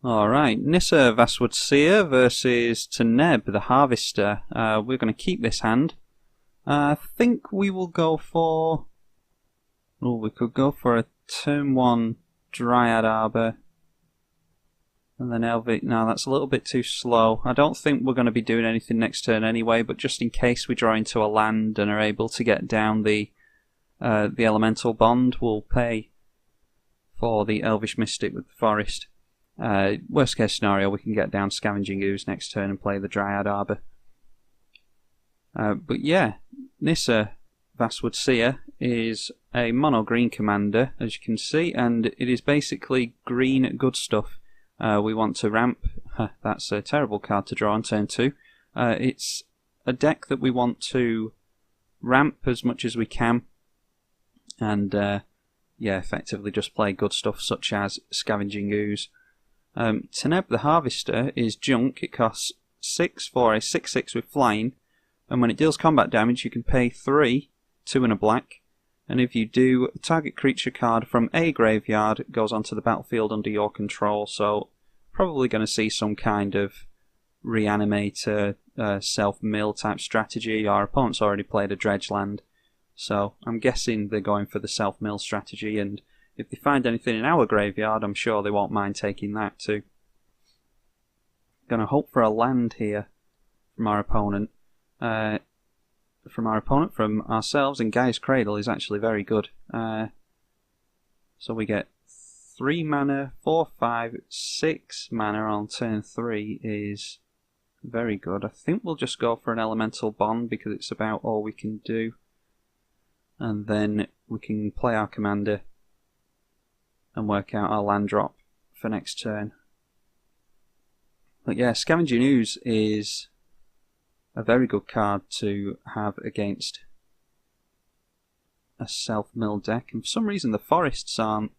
Alright, Nissa, Vastwood, Seer versus Teneb, the Harvester. We're going to keep this hand. I think we will go for... Oh, we could go for a turn 1 Dryad Arbor. And then Elvish. No, that's a little bit too slow. I don't think we're going to be doing anything next turn anyway, but just in case we draw into a land and are able to get down the Elemental Bond, we'll pay for the Elvish Mystic with the Forest. Worst case scenario, we can get down Scavenging Ooze next turn and play the Dryad Arbor. But yeah, Nissa, Vastwood Seer is a mono green commander, as you can see, and it is basically green good stuff. We want to ramp. That's a terrible card to draw on turn 2. It's a deck that we want to ramp as much as we can, and yeah, effectively just play good stuff such as Scavenging Ooze. Teneb the Harvester is junk. It costs 6 for a 6/6 with flying, and when it deals combat damage you can pay 3, 2 and a black, and if you do, a target creature card from a graveyard goes onto the battlefield under your control, so probably going to see some kind of reanimator, self-mill type strategy. Our opponent's already played a dredge land, so I'm guessing they're going for the self-mill strategy, and if they find anything in our graveyard, I'm sure they won't mind taking that too. Gonna hope for a land here from our opponent. From ourselves, and Gaia's Cradle is actually very good. So we get 3 mana, 4, 5, 6 mana on turn 3 is very good. I think we'll just go for an Elemental Bond because it's about all we can do. And then we can play our commander and work out our land drop for next turn. But yeah, Scavenging Ooze is a very good card to have against a self-mill deck, and for some reason the forests aren't...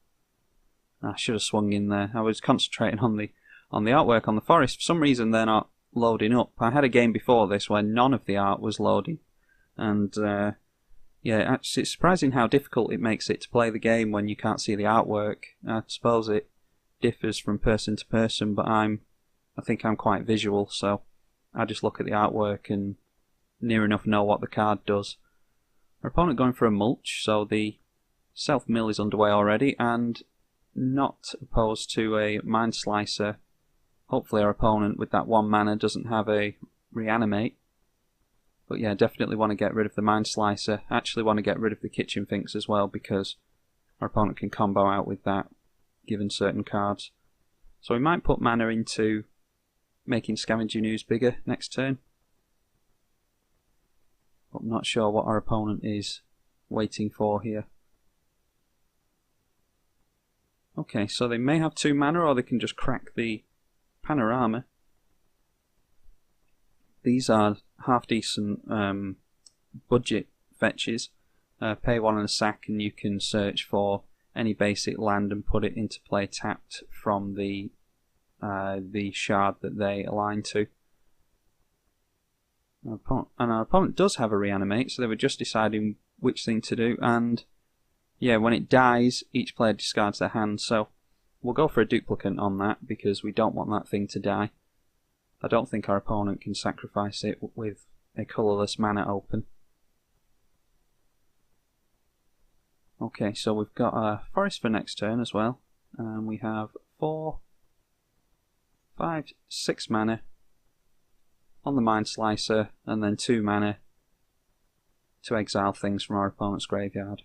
I should have swung in there. I was concentrating on the artwork on the forest. For some reason they're not loading up. I had a game before this where none of the art was loading, and yeah, actually it's surprising how difficult it makes it to play the game when you can't see the artwork. I suppose it differs from person to person, but I think I'm quite visual, so I just look at the artwork and near enough know what the card does. Our opponent going for a mulch, so the self-mill is underway already, and not opposed to a Mind Slicer. Hopefully our opponent with that 1 mana doesn't have a reanimate. But yeah, definitely want to get rid of the Mind Slicer. Actually want to get rid of the Kitchen Finks as well, because our opponent can combo out with that, given certain cards. So we might put mana into making Scavenging Ooze bigger next turn. But I'm not sure what our opponent is waiting for here. Okay, so they may have 2 mana, or they can just crack the Panorama. These are half decent budget fetches. Pay 1 and a sack and you can search for any basic land and put it into play tapped from the shard that they align to. And our opponent does have a reanimate, so they were just deciding which thing to do, and yeah, when it dies each player discards their hand, so we'll go for a duplicate on that because we don't want that thing to die. I don't think our opponent can sacrifice it with a colourless mana open. Okay, so we've got a forest for next turn as well, and we have 4, 5, 6 mana on the Mind Slicer, and then 2 mana to exile things from our opponent's graveyard.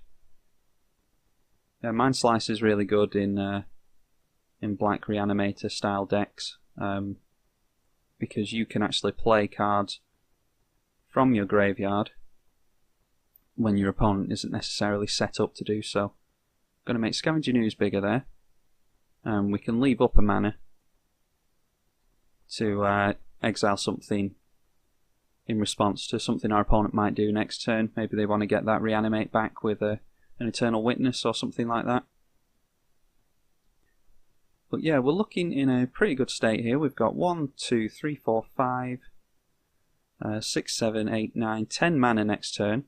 Yeah, Mind Slicer is really good in Black Reanimator style decks, because you can actually play cards from your graveyard when your opponent isn't necessarily set up to do so. Going to make Scavenging Ooze bigger there, and we can leave up a mana to exile something in response to something our opponent might do next turn. Maybe they want to get that reanimate back with an Eternal Witness or something like that. But yeah, we're looking in a pretty good state here. We've got 1, 2, 3, 4, 5, 6, 7, 8, 9, 10 mana next turn.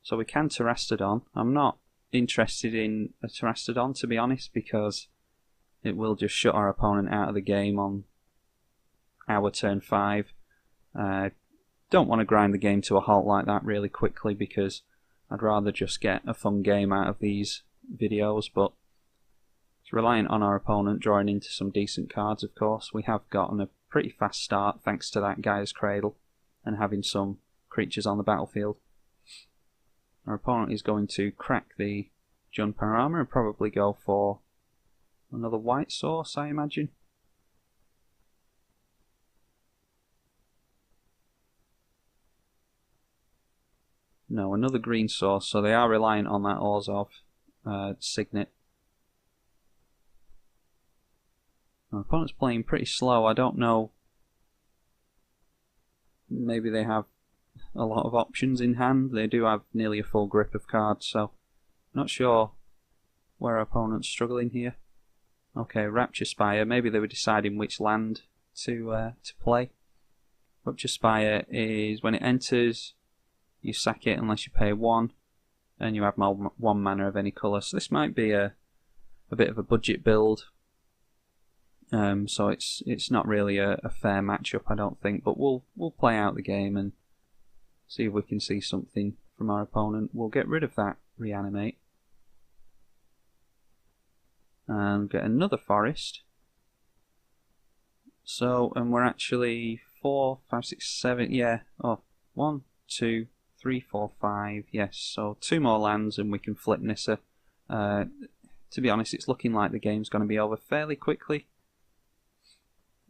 So we can Terastodon. I'm not interested in a Terastodon, to be honest, because it will just shut our opponent out of the game on our turn 5. Don't want to grind the game to a halt like that really quickly, because I'd rather just get a fun game out of these videos, but it's reliant on our opponent drawing into some decent cards. Of course, we have gotten a pretty fast start thanks to that Gaia's Cradle and having some creatures on the battlefield. Our opponent is going to crack the Jund Panorama and probably go for another white source, I imagine. No, another green source, so they are reliant on that Orzhov Signet. Our opponent's playing pretty slow. I don't know. Maybe they have a lot of options in hand. They do have nearly a full grip of cards, so not sure where our opponent's struggling here. Okay, Rapture Spire. Maybe they were deciding which land to play. Rapture Spire is when it enters, you sack it unless you pay 1, and you have 1 mana of any colour. So this might be a bit of a budget build. So it's not really a fair matchup, I don't think. But we'll play out the game and see if we can see something from our opponent. We'll get rid of that Reanimate and get another Forest. So, and we're actually 4, 5, 6, 7. Yeah. Oh, 1, 2, 3, 4, 5. Yes. So 2 more lands and we can flip Nissa. To be honest, it's looking like the game's going to be over fairly quickly.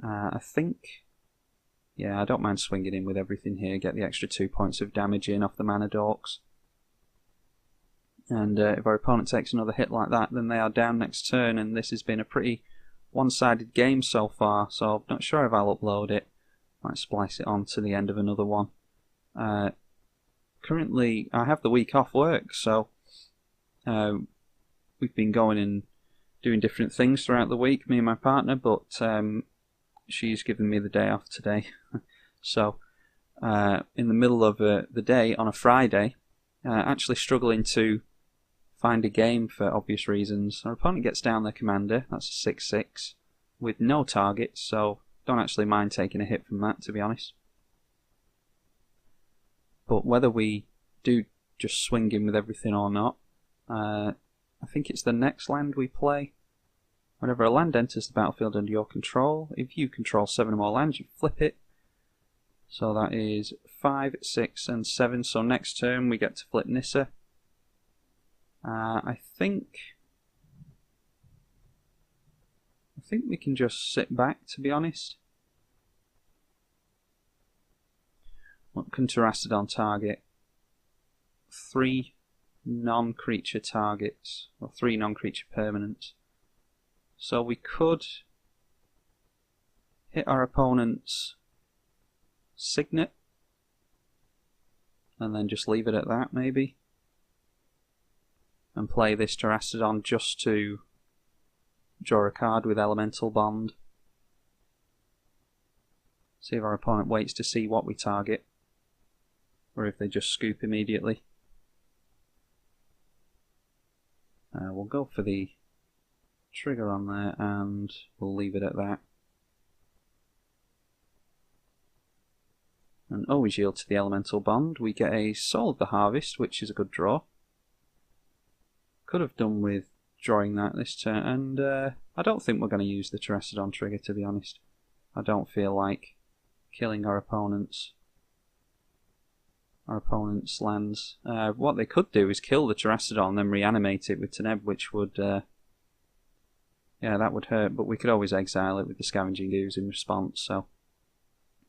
I think, yeah, I don't mind swinging in with everything here, get the extra 2 points of damage in off the Mana Dorks. And if our opponent takes another hit like that, then they are down next turn, and this has been a pretty one-sided game so far, so I'm not sure if I'll upload it. Might splice it on to the end of another one. Currently, I have the week off work, so we've been going and doing different things throughout the week, me and my partner, but she's given me the day off today. So in the middle of the day on a Friday, actually struggling to find a game for obvious reasons. Our opponent gets down their commander, that's a 6/6 with no targets, so don't actually mind taking a hit from that, to be honest. But whether we do just swing in with everything or not, I think it's the next land we play. Whenever a land enters the battlefield under your control, if you control 7 or more lands, you flip it. So that is 5, 6, and 7. So next turn we get to flip Nissa. I think we can just sit back, to be honest. What can Terrastodon target? 3 non-creature targets, or 3 non-creature permanents. So we could hit our opponent's Signet and then just leave it at that, maybe, and play this Terrastodon just to draw a card with Elemental Bond. See if our opponent waits to see what we target, or if they just scoop immediately. We'll go for the trigger on there and we'll leave it at that. And always yield to the Elemental Bond. We get a Soul of the Harvest, which is a good draw. Could have done with drawing that this turn, and I don't think we're going to use the Terrastodon trigger, to be honest. I don't feel like killing our opponent's lands. What they could do is kill the Terrastodon and then reanimate it with Teneb, which would yeah, that would hurt, but we could always exile it with the Scavenging Ooze in response, so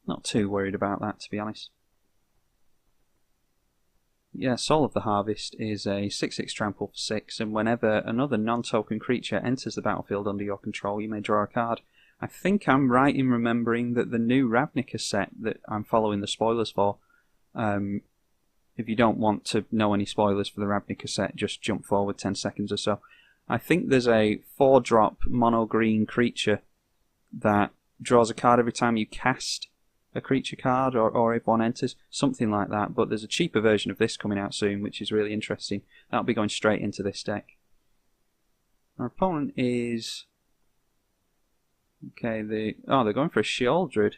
not too worried about that, to be honest. Yeah, Soul of the Harvest is a 6/6 trample for 6, and whenever another non-token creature enters the battlefield under your control, you may draw a card. I think I'm right in remembering that the new Ravnica set that I'm following the spoilers for, if you don't want to know any spoilers for the Ravnica set, just jump forward 10 seconds or so. I think there's a 4-drop mono-green creature that draws a card every time you cast a creature card, or if one enters, something like that. But there's a cheaper version of this coming out soon, which is really interesting. That'll be going straight into this deck. Our opponent is Okay, they're going for a Sheoldred.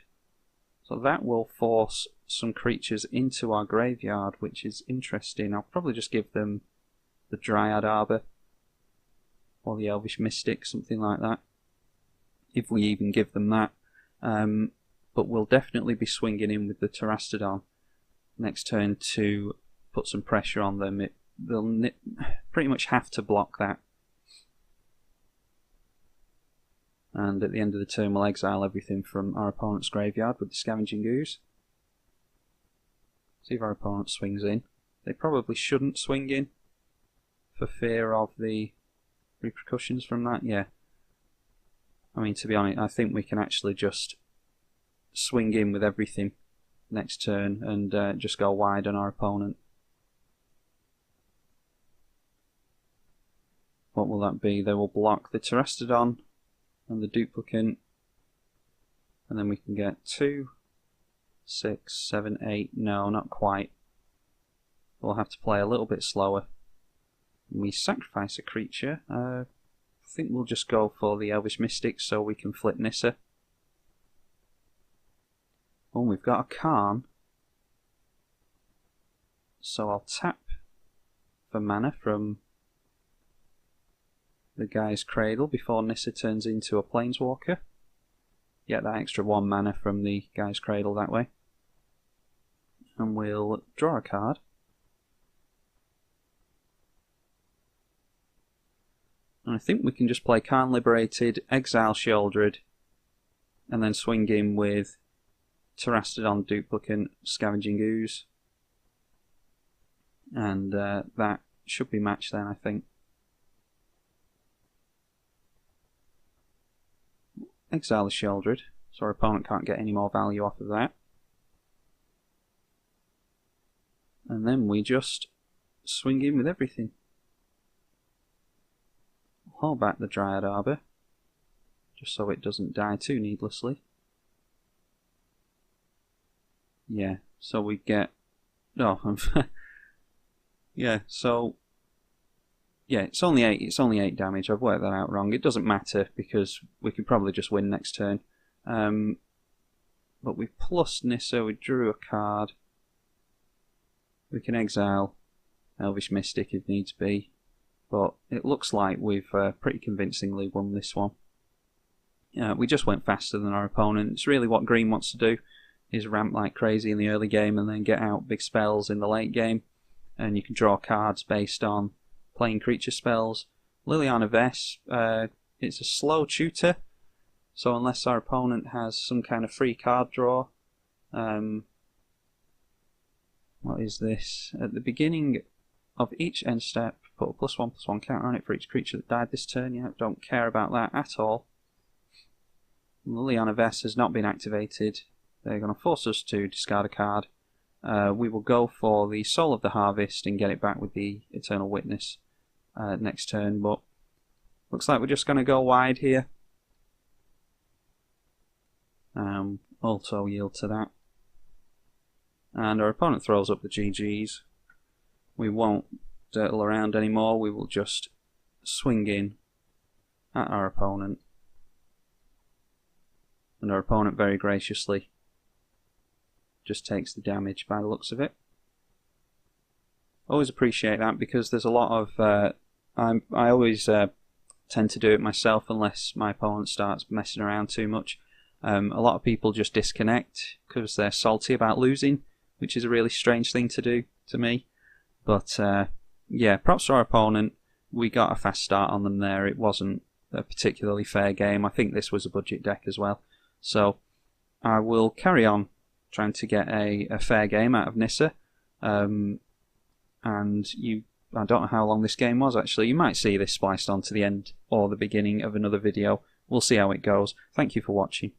So that will force some creatures into our graveyard, which is interesting. I'll probably just give them the Dryad Arbor or the Elvish Mystic, something like that, if we even give them that. But we'll definitely be swinging in with the Terastodon next turn to put some pressure on them. They'll pretty much have to block that. And at the end of the turn we'll exile everything from our opponent's graveyard with the Scavenging Ooze. See if our opponent swings in. They probably shouldn't swing in for fear of the repercussions from that, yeah. I mean, to be honest, I think we can actually just swing in with everything next turn and just go wide on our opponent. What will that be? They will block the Terastodon and the Duplicant, and then we can get 2, 6, 7, 8. No, not quite. We'll have to play a little bit slower. We sacrifice a creature. I think we'll just go for the Elvish Mystic so we can flip Nissa. Oh, we've got a Karn. So I'll tap for mana from the Guy's Cradle before Nissa turns into a Planeswalker. Get that extra 1 mana from the Guy's Cradle that way. And we'll draw a card. And I think we can just play Karn Liberated, exile Sheoldred, and then swing in with Terastodon, Duplicant, Scavenging Ooze. And that should be matched then, I think. Exile the Sheoldred, so our opponent can't get any more value off of that. And then we just swing in with everything. Hold back the Dryad Arbor, just so it doesn't die too needlessly. Yeah, so we get... Oh, yeah, so... Yeah, it's only 8 damage. I've worked that out wrong. It doesn't matter because we can probably just win next turn. But we've plus Nissa, we drew a card. We can exile Elvish Mystic if needs be. But it looks like we've pretty convincingly won this one. We just went faster than our opponent. It's really what Green wants to do, is ramp like crazy in the early game and then get out big spells in the late game. And you can draw cards based on playing creature spells. Liliana Vess, it's a slow tutor, so unless our opponent has some kind of free card draw, what is this? At the beginning of each end step, put a +1/+1 counter on it for each creature that died this turn. Yeah, don't care about that at all. Liliana Vess has not been activated. They're going to force us to discard a card. We will go for the Soul of the Harvest and get it back with the Eternal Witness next turn, but looks like we're just going to go wide here. Also yield to that. And our opponent throws up the GGs. We won't dirtle around anymore, we will just swing in at our opponent. And our opponent very graciously just takes the damage by the looks of it. Always appreciate that because there's a lot of... I always tend to do it myself unless my opponent starts messing around too much. A lot of people just disconnect because they're salty about losing, which is a really strange thing to do to me. But yeah, props to our opponent. We got a fast start on them there. It wasn't a particularly fair game. I think this was a budget deck as well. So I will carry on trying to get a fair game out of Nissa. And I don't know how long this game was actually. You might see this spliced onto the end or the beginning of another video. We'll see how it goes. Thank you for watching.